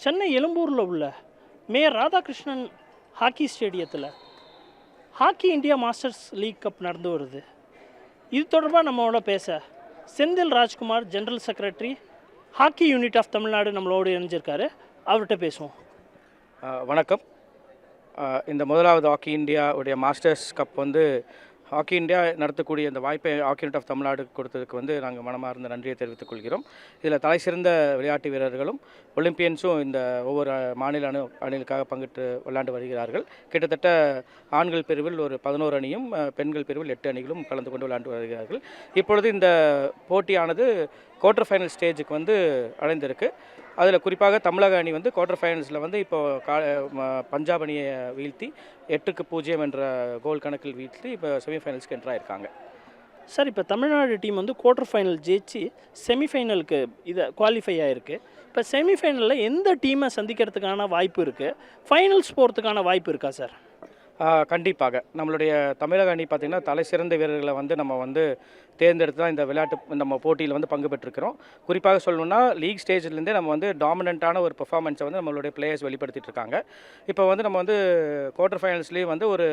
சென்னை எழும்பூரில் உள்ள mayor Radhakrishnan hockey ஸ்டேடியத்தில் hockey India masters league cup நடந்து வருது. இது தொடர்பாக நம்மளோட பேச Senthil Rajkumar, general secretary, hockey unit of Tamil Nadu நம்மளோடு இணைஞ்சிருக்காரு. அவர்கிட்ட பேசுவோம். வணக்கம். இந்த முதலாவது ஹாக்கி இந்தியாவுடைய மாஸ்டர்ஸ் கப் ஹாக்கி இந்தியா நடத்தக்கூடிய இந்த வாய்ப்பை ஹாக்கி யூனிட் ஆஃப் தமிழ்நாடு கொடுத்ததுக்கு நாங்கள் மனமார்ந்த நன்றியை தெரிவித்துக் கொள்கிறோம். இதில் தலை சிறந்த விளையாட்டு வீரர்களும் ஒலிம்பியன்ஸும் இந்த ஒவ்வொரு மாநில அணிகளுக்காக பங்கிட்டு விளையாண்டு வருகிறார்கள். கிட்டத்தட்ட ஆண்கள் பிரிவில் ஒரு 11 அணியும் பெண்கள் பிரிவில் 8 அணிகளும் கலந்து கொண்டு விளையாண்டு வருகிறார்கள். இப்பொழுது இந்த போட்டியானது குவார்ட்டர் ஃபைனல் ஸ்டேஜுக்கு அடைந்திருக்கு. அதில் குறிப்பாக தமிழக அணி குவார்ட்டர் ஃபைனல்ஸில் பஞ்சாப் அணியை வீழ்த்தி 8-0 என்ற கோல் கணக்கில் வீழ்த்தி இப்போ செமிஃபைனல்ஸ்க்கு என்ட்ராயிருக்காங்க. சார், இப்போ தமிழ்நாடு டீம் குவார்ட்டர் ஃபைனல் ஜெயிச்சு செமிஃபைனலுக்கு குவாலிஃபை ஆகிருக்கு. இப்போ செமிஃபைனலில் எந்த டீமை சந்திக்கிறதுக்கான வாய்ப்பு இருக்குது? ஃபைனல்ஸ் போகிறதுக்கான வாய்ப்பு இருக்கா சார்? கண்டிப்பாக நம்மளுடைய தமிழக அணி பார்த்திங்கன்னா தலை சிறந்த வீரர்களை நம்ம தேர்ந்தெடுத்து தான் இந்த விளையாட்டு நம்ம போட்டியில் பங்கு பெற்றிருக்கிறோம். குறிப்பாக சொல்லணும்னா லீக் ஸ்டேஜ்லேருந்தே நம்ம டாமினண்ட்டான ஒரு பெர்ஃபார்மன்ஸை நம்மளுடைய பிளேயர்ஸ் வெளிப்படுத்திட்டு இருக்காங்க. இப்போ நம்ம குவார்ட்டர் ஃபைனல்ஸ்லேயே ஒரு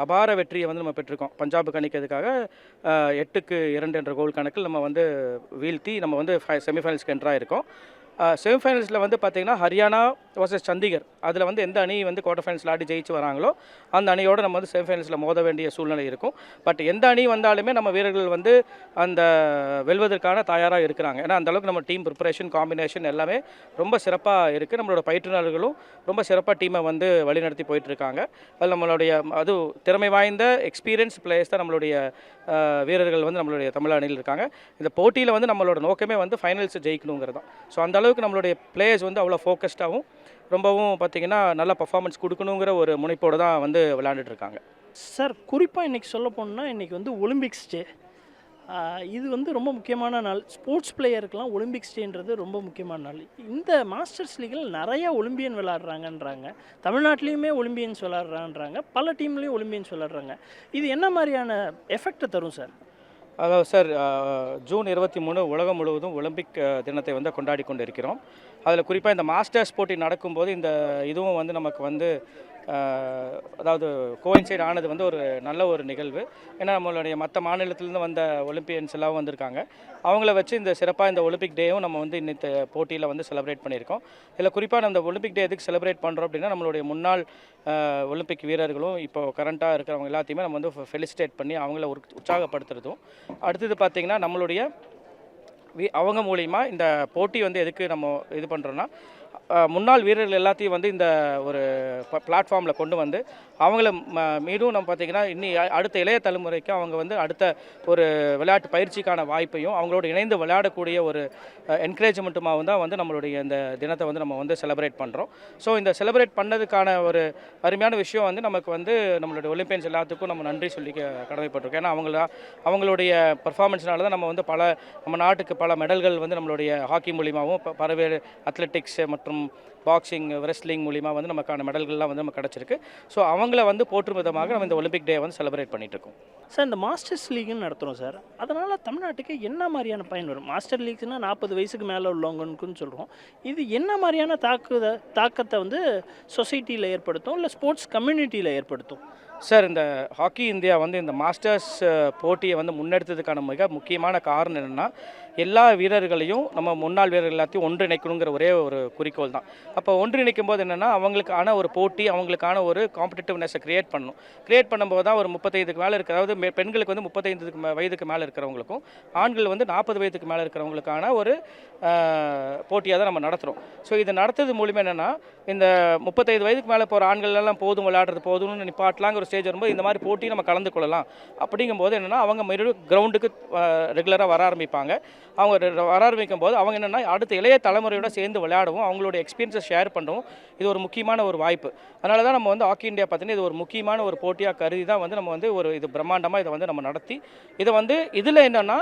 அபார வெற்றியை நம்ம பெற்றிருக்கோம். பஞ்சாபுக்கு அணிக்கிறதுக்காக 8-2 என்ற கோல் கணக்கில் நம்ம வீழ்த்தி நம்ம செமிஃபைனல்ஸ்க்கு என்ட்ராயிருக்கோம். செமிஃபைனல்ஸில் பார்த்திங்கன்னா ஹரியானா வர்சஸ் சண்டிகர், அதில் எந்த அணி குவார்ட்டர் ஃபைனல்ஸில் ஆடி ஜெயிச்சு வராங்களோ அந்த அணியோடு நம்ம செமிஃபைனல்ஸில் மோத வேண்டிய சூழ்நிலை இருக்கும். பட் எந்த அணி வந்தாலுமே நம்ம வீரர்கள் அந்த வெல்வதற்கான தயாராக இருக்கிறாங்க. ஏன்னா அந்தளவுக்கு நம்ம டீம் ப்ரிப்பரேஷன், காம்பினேஷன் எல்லாமே ரொம்ப சிறப்பாக இருக்குது. நம்மளோட பயிற்றுனர்களும் ரொம்ப சிறப்பாக டீமை வழிநடத்தி போயிட்டுருக்காங்க. அதில் நம்மளுடைய திறமை வாய்ந்த எக்ஸ்பீரியன்ஸ் பிளேயர்ஸ் தான் நம்மளுடைய வீரர்கள் நம்மளுடைய தமிழ் அணியில் இருக்காங்க. இந்த போட்டியில் நம்மளோட நோக்கமே ஃபைனல்ஸ் ஜெயிக்கணுங்கிறது தான். ஸோ அந்த அளவுக்கு நம்மளுடைய பிளேயர்ஸ் அவ்வளோ ஃபோக்கஸ்டாகவும் ரொம்பவும் பார்த்திங்கன்னா நல்ல பர்ஃபார்மன்ஸ் கொடுக்கணுங்கிற ஒரு முனைப்போடு தான் விளையாண்டுட்டு சார், குறிப்பாக இன்றைக்கி சொல்ல போனால் இன்றைக்கி ஒலிம்பிக்ஸ் டே. இது ரொம்ப முக்கியமான நாள். ஸ்போர்ட்ஸ் பிளேயருக்கெலாம் ஒலிம்பிக்ஸ் டேன்றது ரொம்ப முக்கியமான நாள். இந்த மாஸ்டர்ஸ் லீகில் நிறையா ஒலிம்பியன் விளாட்றாங்கன்றாங்க. தமிழ்நாட்டிலையுமே ஒலிம்பியன்ஸ் விளாட்றான்றாங்க. பல டீம்லேயும் ஒலிம்பியன்ஸ் விளாட்றாங்க. இது என்ன மாதிரியான எஃபெக்டை தரும் சார்? அதாவது சார், ஜூன் 23 உலகம் முழுவதும் ஒலிம்பிக் தினத்தை கொண்டாடி கொண்டு இருக்கிறோம். அதில் குறிப்பாக இந்த மாஸ்டர்ஸ் போட்டி நடக்கும்போது இந்த இதுவும் நமக்கு அதாவது கோயின்சைட் ஆனது ஒரு நல்ல ஒரு நிகழ்வு. ஏன்னா நம்மளுடைய மற்ற மாநிலத்திலேருந்து வந்த ஒலிம்பியன்ஸ் எல்லாம் வந்திருக்காங்க. அவங்கள வச்சு இந்த சிறப்பாக இந்த ஒலிம்பிக் டேயும் நம்ம இன்னைக்கு போட்டியில் செலிப்ரேட் பண்ணியிருக்கோம். இதில் குறிப்பாக நம்ம இந்த ஒலிம்பிக் டே எதுக்கு செலிப்ரேட் பண்ணுறோம் அப்படின்னா, நம்மளுடைய முன்னாள் ஒலிம்பிக் வீரர்களும் இப்போ கரண்ட்டாக இருக்கிறவங்க எல்லாத்தையுமே நம்ம ஃபெலிசிட்டேட் பண்ணி அவங்கள உற்சாகப்படுத்துறதும். அடுத்தது பார்த்திங்கன்னா நம்மளுடைய அவங்க மூலிமா இந்த போட்டி எதுக்கு நம்ம இது பண்ணுறோன்னா, முன்னாள் வீரர்கள் எல்லாத்தையும் இந்த ஒரு பிளாட்ஃபார்மில் கொண்டு அவங்கள மீண்டும் நம்ம பார்த்திங்கன்னா அடுத்த இளைய தலைமுறைக்கு அவங்க அடுத்த ஒரு விளையாட்டு பயிற்சிக்கான வாய்ப்பையும் அவங்களோட இணைந்து விளையாடக்கூடிய ஒரு என்கரேஜ்மெண்ட்டுமாக தான் நம்மளுடைய இந்த தினத்தை நம்ம செலிப்ரேட் பண்ணுறோம். ஸோ இந்த செலிப்ரேட் பண்ணதுக்கான ஒரு அருமையான விஷயம் நமக்கு நம்மளுடைய ஒலிம்பியன்ஸ் எல்லாத்துக்கும் நம்ம நன்றி சொல்லி கடமைப்பட்டிருக்கோம். ஏன்னா அவங்களுடைய பர்ஃபார்மன்ஸ்னால தான் நம்ம நாட்டுக்கு பல மெடல்கள் நம்மளுடைய ஹாக்கி மூலிமாவும் பல்வேறு அத்லெட்டிக்ஸ் மற்றும் பாக்ஸிங், ரெஸ்லிங் மூலிமா நமக்கான மெடல்கள்லாம் நமக்கு கிடச்சிருக்கு. ஸோ அவங்கள போற்றும் விதமாக நம்ம இந்த ஒலிம்பிக் டே செலிப்ரேட் பண்ணிட்டு இருக்கோம். சார், இந்த மாஸ்டர்ஸ் லீக்னு நடத்துகிறோம் சார். அதனால் தமிழ்நாட்டுக்கு என்ன மாதிரியான பயன் வரும்? மாஸ்டர் லீக்ஸ்னால் 40 வயசுக்கு மேலே உள்ளவங்களுக்குன்னு சொல்கிறோம். இது என்ன மாதிரியான தாக்கத்தை சொசைட்டியில் ஏற்படுத்தும், இல்லை ஸ்போர்ட்ஸ் கம்யூனிட்டியில் ஏற்படுத்தும்? சார், இந்த ஹாக்கி இந்தியா இந்த மாஸ்டர்ஸ் போட்டியை முன்னெடுத்ததுக்கான மிக முக்கியமான காரணம் என்னென்னா, எல்லா வீரர்களையும் நம்ம முன்னாள் வீரர்கள் எல்லாத்தையும் ஒன்றிணைக்கணுங்கிற ஒரே ஒரு குறிக்கோள் தான். அப்போ ஒன்றிணைக்கும் போது என்னென்னா, அவங்களுக்கான ஒரு போட்டி, அவங்களுக்கான ஒரு காம்படிட்டிவ்னஸை க்ரியேட் பண்ணணும். க்ரியேட் பண்ணும்போது தான் ஒரு 35க்கு மேலே இருக்கிற, அதாவது பெண்களுக்கு 35 வயதுக்கு மேலே இருக்கிறவங்களுக்கும், ஆண்கள் 40 வயதுக்கு மேலே இருக்கிறவங்களுக்கான ஒரு போட்டியாக தான் நம்ம நடத்துகிறோம். ஸோ இது நடத்துறது மூலிமா என்னென்னா, இந்த 35 வயதுக்கு மேலே போகிற ஆண்கள்லாம் போதும் விளையாடுறது போதும்னு நிப்பாட்டலாங்கிற ஒரு ஸ்டேஜ் வரும்போது இந்த மாதிரி போட்டி நம்ம கலந்து கொள்ளலாம். அப்படிங்கும்போது என்னென்னா, அவங்க மறுபடியும் கிரவுண்டுக்கு ரெகுலராக வர ஆரம்பிப்பாங்க. அவங்க வர ஆரம்பிக்கும் போது அவங்க என்னென்னா அடுத்த இளைய தலைமுறையோட சேர்ந்து விளையாடவும், அவங்களோட எக்ஸ்பீரியன்ஸை ஷேர் பண்ணவும் இது ஒரு முக்கியமான ஒரு வாய்ப்பு. அதனால தான் நம்ம ஹாக்கி இந்தியா பார்த்தீங்கன்னா இது ஒரு முக்கியமான ஒரு போட்டியாக கருதி தான் நம்ம ஒரு இது பிரம்மாண்டமாக இதை நம்ம நடத்தி இதை இதில் என்னென்னா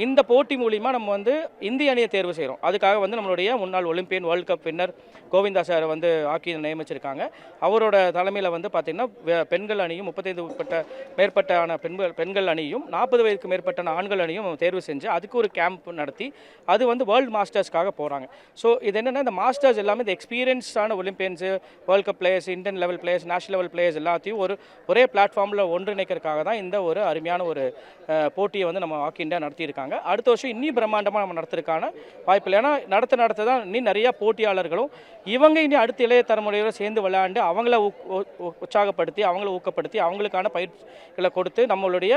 இந்த போட்டி மூலிமா நம்ம வந்து இந்திய அணியை தேர்வு செய்கிறோம். அதுக்காக வந்து நம்மளுடைய முன்னாள் Olympian world cup winner Govinda sir வந்து ஹாக்கி நியமிச்சிருக்காங்க. அவரோட தலைமையில் வந்து பார்த்திங்கன்னா பெண்கள் அணியும் 35 மேற்பட்டான பெண்கள் அணியும் 40 வயதுக்கு மேற்பட்டான ஆண்கள் அணியும் தேர்வு செஞ்சு அதுக்கு ஒரு கேம்ப் நடத்தி அது வந்து வேர்ல்டு மாஸ்டர்ஸ்க்காக போகிறாங்க. ஸோ இது என்னென்னா இந்த மாஸ்டர்ஸ் எல்லாமே இந்த எக்ஸ்பீரியன்ஸ்டான olympians, world cup players, Indian level players, national level players எல்லாத்தையும் ஒரே பிளாட்ஃபார்மில் ஒன்றிணைக்கிறதுக்காக தான் இந்த ஒரு அருமையான ஒரு போட்டியை வந்து நம்ம ஹாக்கி இந்தியா நடத்தியிருக்காங்க. அடுத்த வருஷம் இன்னும் பிரம்மாண்டமாக நம்ம நடத்துறதுக்கான வாய்ப்பு இல்லை. ஏன்னா நடத்த தான் இன்னும் நிறையா போட்டியாளர்களும் இவங்க இனி அடுத்த இளைய தலைமுறையோடு சேர்ந்து விளையாண்டு அவங்கள உற்சாகப்படுத்தி அவங்கள ஊக்கப்படுத்தி அவங்களுக்கான பயிற்சிகளை கொடுத்து நம்மளுடைய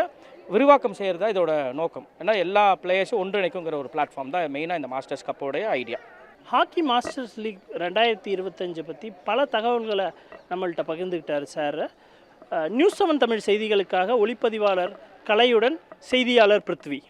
விரிவாக்கம் செய்கிறது தான் இதோட நோக்கம். ஏன்னா எல்லா பிளேயர்ஸும் ஒன்றிணைக்குங்கிற ஒரு பிளாட்ஃபார்ம் தான் மெயினாக இந்த மாஸ்டர்ஸ் கப்போடைய ஐடியா. ஹாக்கி மாஸ்டர்ஸ் லீக் 2025 பற்றி பல தகவல்களை நம்மள்கிட்ட பகிர்ந்துக்கிட்டார் சார். நியூஸ் 7 தமிழ் செய்திகளுக்காக ஒளிப்பதிவாளர் கலையுடன் செய்தியாளர் பிருத்வி.